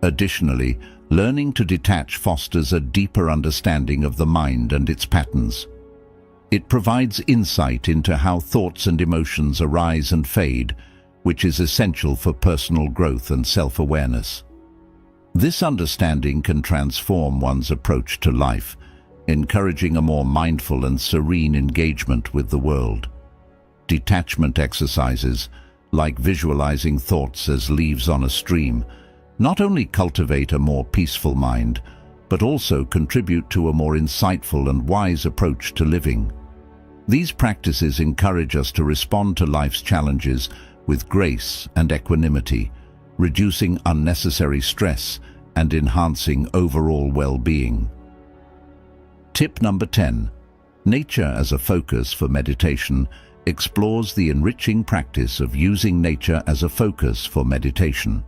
Additionally, learning to detach fosters a deeper understanding of the mind and its patterns. It provides insight into how thoughts and emotions arise and fade, which is essential for personal growth and self-awareness. This understanding can transform one's approach to life, encouraging a more mindful and serene engagement with the world. Detachment exercises, like visualizing thoughts as leaves on a stream, not only cultivate a more peaceful mind, but also contribute to a more insightful and wise approach to living. These practices encourage us to respond to life's challenges with grace and equanimity, reducing unnecessary stress and enhancing overall well-being. Tip number 10. Nature as a focus for meditation explores the enriching practice of using nature as a focus for meditation.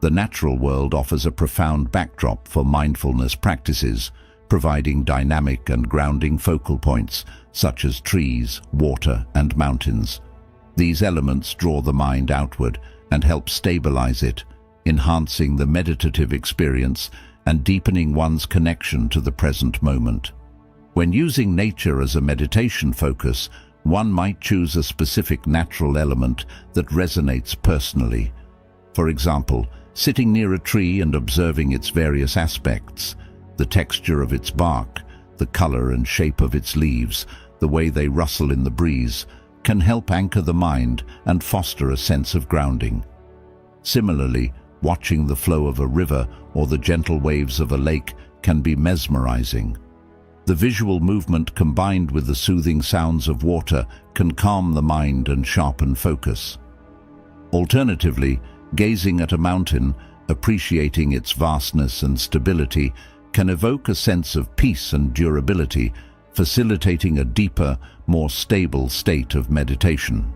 The natural world offers a profound backdrop for mindfulness practices, providing dynamic and grounding focal points such as trees, water, and mountains. These elements draw the mind outward and help stabilize it, enhancing the meditative experience and deepening one's connection to the present moment. When using nature as a meditation focus, one might choose a specific natural element that resonates personally. For example, sitting near a tree and observing its various aspects, the texture of its bark, the color and shape of its leaves, the way they rustle in the breeze, can help anchor the mind and foster a sense of grounding. Similarly, watching the flow of a river or the gentle waves of a lake can be mesmerizing. The visual movement combined with the soothing sounds of water can calm the mind and sharpen focus. Alternatively, gazing at a mountain, appreciating its vastness and stability, can evoke a sense of peace and durability, facilitating a deeper, more stable state of meditation.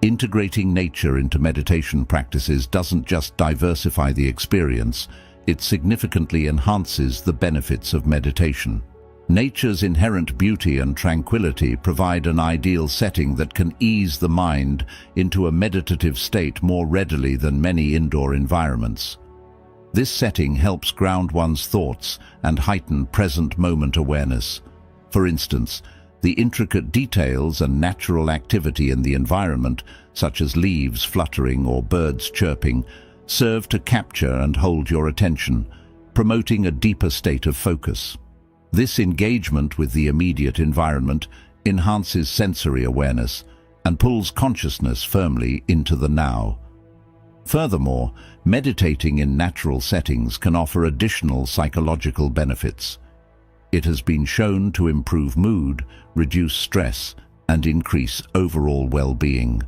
Integrating nature into meditation practices doesn't just diversify the experience, it significantly enhances the benefits of meditation. Nature's inherent beauty and tranquility provide an ideal setting that can ease the mind into a meditative state more readily than many indoor environments. This setting helps ground one's thoughts and heighten present-moment awareness. For instance, the intricate details and natural activity in the environment, such as leaves fluttering or birds chirping, serve to capture and hold your attention, promoting a deeper state of focus. This engagement with the immediate environment enhances sensory awareness and pulls consciousness firmly into the now. Furthermore, meditating in natural settings can offer additional psychological benefits. It has been shown to improve mood, reduce stress, and increase overall well-being.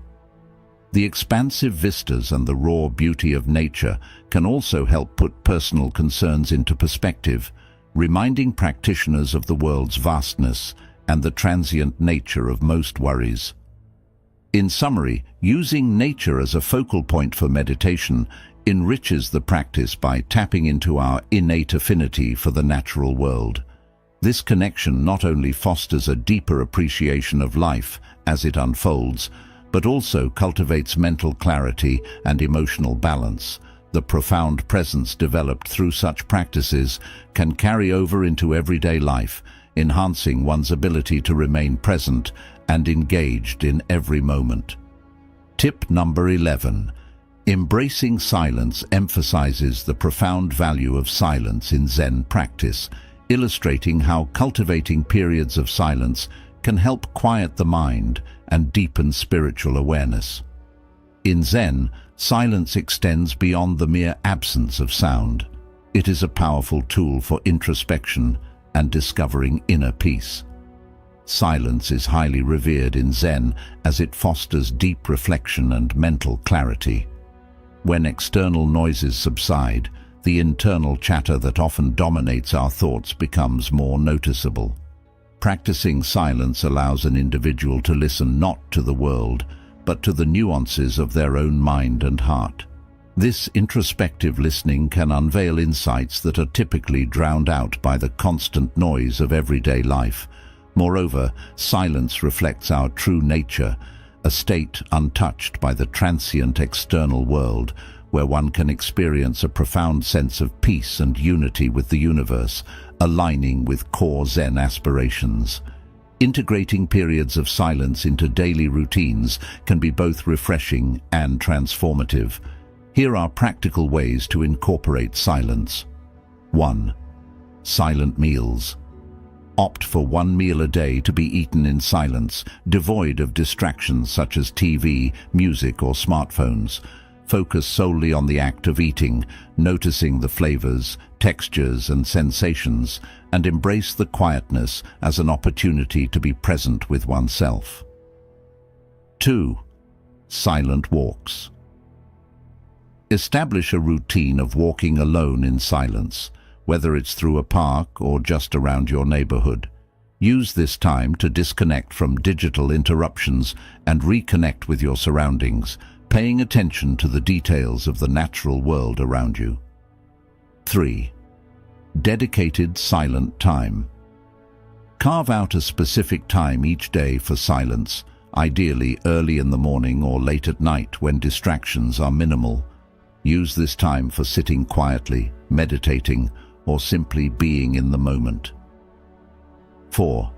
The expansive vistas and the raw beauty of nature can also help put personal concerns into perspective, reminding practitioners of the world's vastness and the transient nature of most worries. In summary, using nature as a focal point for meditation enriches the practice by tapping into our innate affinity for the natural world. This connection not only fosters a deeper appreciation of life as it unfolds, but also cultivates mental clarity and emotional balance. The profound presence developed through such practices can carry over into everyday life, enhancing one's ability to remain present and engaged in every moment. Tip number 11. Embracing silence emphasizes the profound value of silence in Zen practice, illustrating how cultivating periods of silence can help quiet the mind and deepen spiritual awareness. In Zen, silence extends beyond the mere absence of sound. It is a powerful tool for introspection and discovering inner peace. Silence is highly revered in Zen as it fosters deep reflection and mental clarity. When external noises subside, the internal chatter that often dominates our thoughts becomes more noticeable. Practicing silence allows an individual to listen not to the world, but to the nuances of their own mind and heart. This introspective listening can unveil insights that are typically drowned out by the constant noise of everyday life. Moreover, silence reflects our true nature, a state untouched by the transient external world, where one can experience a profound sense of peace and unity with the universe, aligning with core Zen aspirations. Integrating periods of silence into daily routines can be both refreshing and transformative. Here are practical ways to incorporate silence. 1. Silent meals. Opt for one meal a day to be eaten in silence, devoid of distractions such as TV, music, or smartphones. Focus solely on the act of eating, noticing the flavors, textures, and sensations, and embrace the quietness as an opportunity to be present with oneself. 2. Silent walks. Establish a routine of walking alone in silence, whether it's through a park or just around your neighborhood. Use this time to disconnect from digital interruptions and reconnect with your surroundings, paying attention to the details of the natural world around you. 3. Dedicated silent time. Carve out a specific time each day for silence, ideally early in the morning or late at night when distractions are minimal. Use this time for sitting quietly, meditating, or simply being in the moment. 4.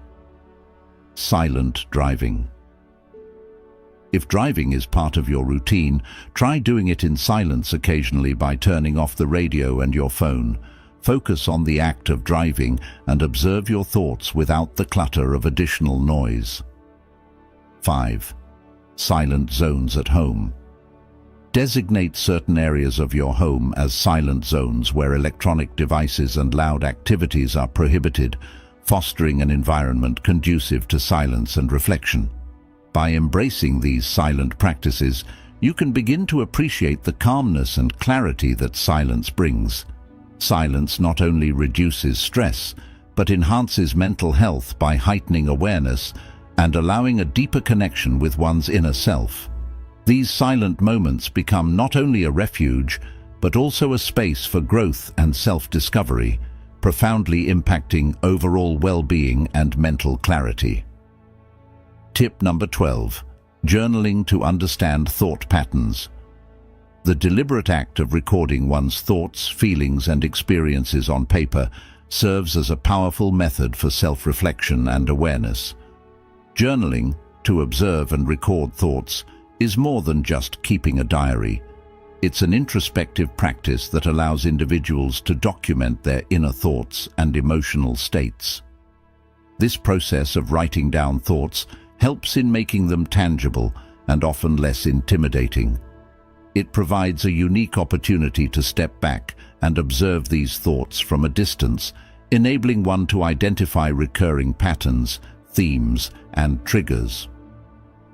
Silent driving. If driving is part of your routine, try doing it in silence occasionally by turning off the radio and your phone. Focus on the act of driving and observe your thoughts without the clutter of additional noise. 5. Silent zones at home. Designate certain areas of your home as silent zones where electronic devices and loud activities are prohibited, fostering an environment conducive to silence and reflection. By embracing these silent practices, you can begin to appreciate the calmness and clarity that silence brings. Silence not only reduces stress, but enhances mental health by heightening awareness and allowing a deeper connection with one's inner self. These silent moments become not only a refuge, but also a space for growth and self-discovery, profoundly impacting overall well-being and mental clarity. Tip number 12. Journaling to understand thought patterns. The deliberate act of recording one's thoughts, feelings, and experiences on paper serves as a powerful method for self-reflection and awareness. Journaling, to observe and record thoughts, is more than just keeping a diary. It's an introspective practice that allows individuals to document their inner thoughts and emotional states. This process of writing down thoughts helps in making them tangible and often less intimidating. It provides a unique opportunity to step back and observe these thoughts from a distance, enabling one to identify recurring patterns, themes, and triggers.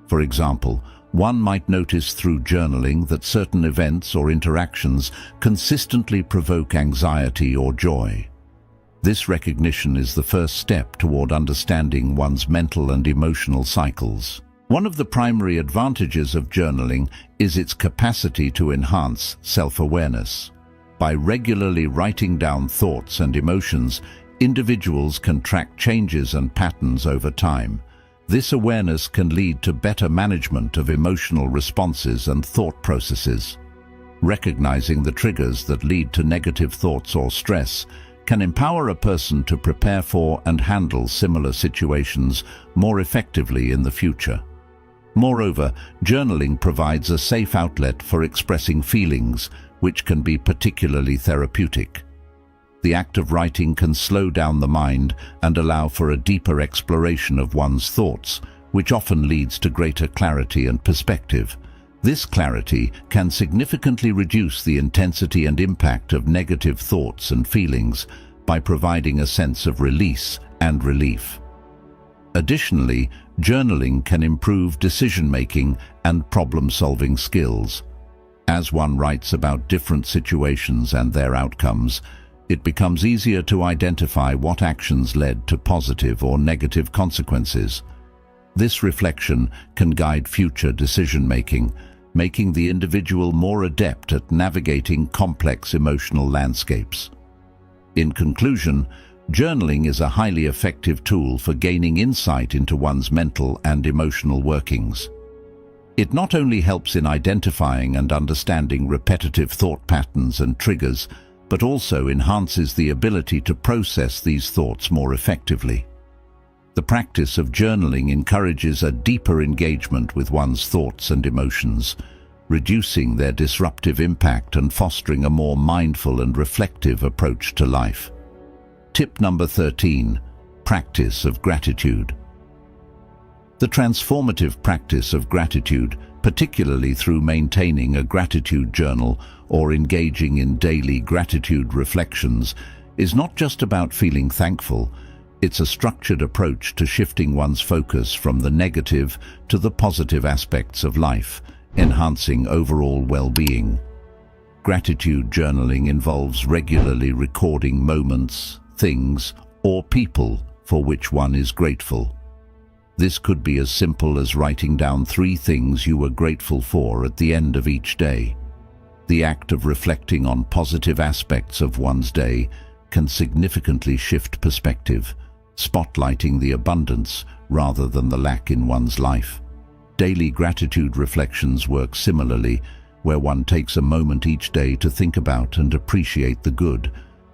For example, one might notice through journaling that certain events or interactions consistently provoke anxiety or joy. This recognition is the first step toward understanding one's mental and emotional cycles. One of the primary advantages of journaling is its capacity to enhance self-awareness. By regularly writing down thoughts and emotions, individuals can track changes and patterns over time. This awareness can lead to better management of emotional responses and thought processes. Recognizing the triggers that lead to negative thoughts or stress can empower a person to prepare for and handle similar situations more effectively in the future. Moreover, journaling provides a safe outlet for expressing feelings, which can be particularly therapeutic. The act of writing can slow down the mind and allow for a deeper exploration of one's thoughts, which often leads to greater clarity and perspective. This clarity can significantly reduce the intensity and impact of negative thoughts and feelings by providing a sense of release and relief. Additionally, journaling can improve decision-making and problem-solving skills. As one writes about different situations and their outcomes, it becomes easier to identify what actions led to positive or negative consequences. This reflection can guide future decision-making, making the individual more adept at navigating complex emotional landscapes. In conclusion, journaling is a highly effective tool for gaining insight into one's mental and emotional workings. It not only helps in identifying and understanding repetitive thought patterns and triggers, but also enhances the ability to process these thoughts more effectively. The practice of journaling encourages a deeper engagement with one's thoughts and emotions, reducing their disruptive impact and fostering a more mindful and reflective approach to life. Tip number 13. Practice of gratitude. The transformative practice of gratitude, particularly through maintaining a gratitude journal or engaging in daily gratitude reflections, is not just about feeling thankful. It's a structured approach to shifting one's focus from the negative to the positive aspects of life, enhancing overall well-being. Gratitude journaling involves regularly recording moments, things, or people for which one is grateful. This could be as simple as writing down 3 things you were grateful for at the end of each day. The act of reflecting on positive aspects of one's day can significantly shift perspective, spotlighting the abundance rather than the lack in one's life. Daily gratitude reflections work similarly, where one takes a moment each day to think about and appreciate the good,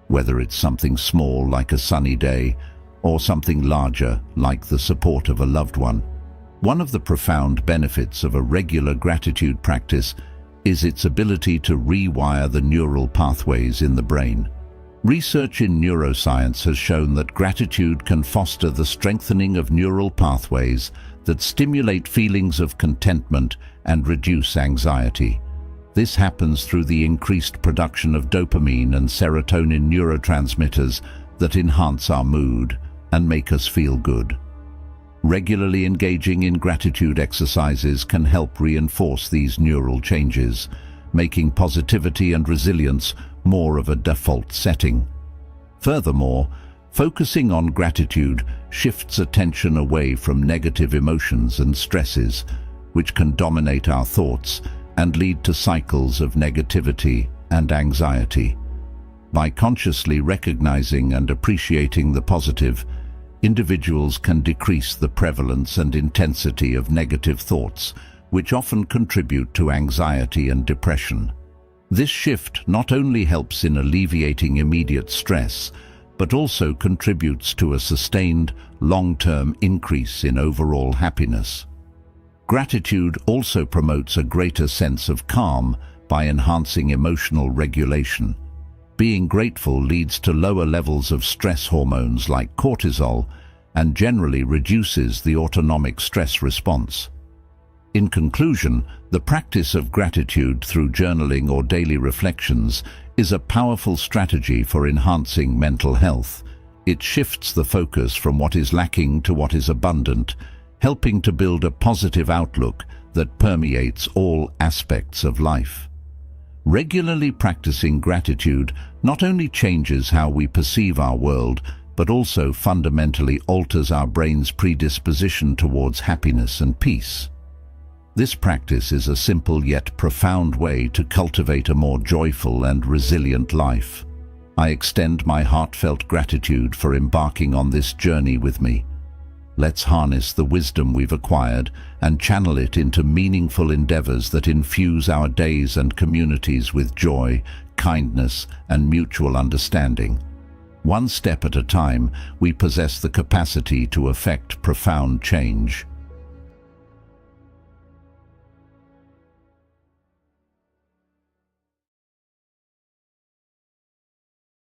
whether it's something small like a sunny day, or something larger like the support of a loved one. One of the profound benefits of a regular gratitude practice is its ability to rewire the neural pathways in the brain. Research in neuroscience has shown that gratitude can foster the strengthening of neural pathways that stimulate feelings of contentment and reduce anxiety. This happens through the increased production of dopamine and serotonin neurotransmitters that enhance our mood and make us feel good. Regularly engaging in gratitude exercises can help reinforce these neural changes, making positivity and resilience more of a default setting. Furthermore, focusing on gratitude shifts attention away from negative emotions and stresses, which can dominate our thoughts and lead to cycles of negativity and anxiety. By consciously recognizing and appreciating the positive, individuals can decrease the prevalence and intensity of negative thoughts, which often contribute to anxiety and depression. This shift not only helps in alleviating immediate stress, but also contributes to a sustained, long-term increase in overall happiness. Gratitude also promotes a greater sense of calm by enhancing emotional regulation. Being grateful leads to lower levels of stress hormones like cortisol and generally reduces the autonomic stress response. In conclusion, the practice of gratitude through journaling or daily reflections is a powerful strategy for enhancing mental health. It shifts the focus from what is lacking to what is abundant, helping to build a positive outlook that permeates all aspects of life. Regularly practicing gratitude not only changes how we perceive our world, but also fundamentally alters our brain's predisposition towards happiness and peace. This practice is a simple yet profound way to cultivate a more joyful and resilient life. I extend my heartfelt gratitude for embarking on this journey with me. Let's harness the wisdom we've acquired and channel it into meaningful endeavors that infuse our days and communities with joy, kindness, and mutual understanding. One step at a time, we possess the capacity to effect profound change.